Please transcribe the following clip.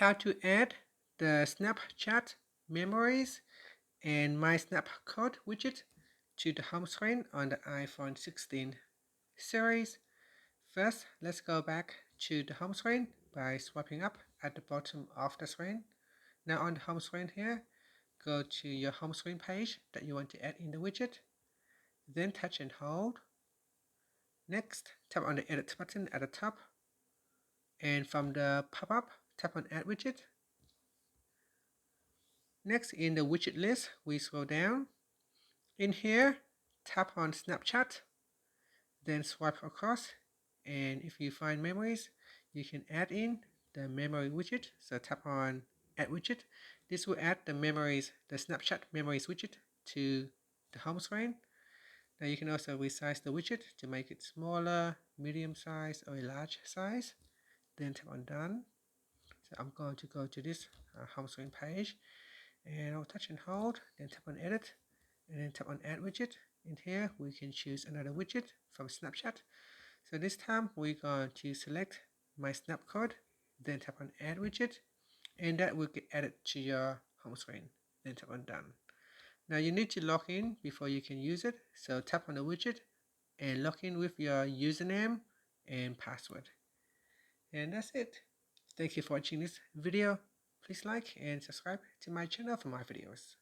how to add the Snapchat memories and my Snapcode widget to the home screen on the iPhone 16 series. First, let's go back to the home screen by swiping up at the bottom of the screen. Now on the home screen here, go to your home screen page that you want to add in the widget. Then touch and hold. Next, tap on the edit button at the top. And from the pop-up, tap on add widget. Next, in the widget list, we scroll down. In here, tap on Snapchat, then swipe across, and if you find memories, you can add in the memory widget. So tap on add widget. This will add the memories, the Snapchat memories widget to the home screen. Now you can also resize the widget to make it smaller, medium size, or a large size. Then tap on done. So I'm going to go to this home screen page, and I'll touch and hold, then tap on edit, and then tap on add widget. In here we can choose another widget from Snapchat. So this time we're going to select my Snapcode, then tap on add widget, and that will get added to your home screen. Then tap on done. Now you need to log in before you can use it, so tap on the widget and log in with your username and password. And that's it. Thank you for watching this video. Please like and subscribe to my channel for more videos.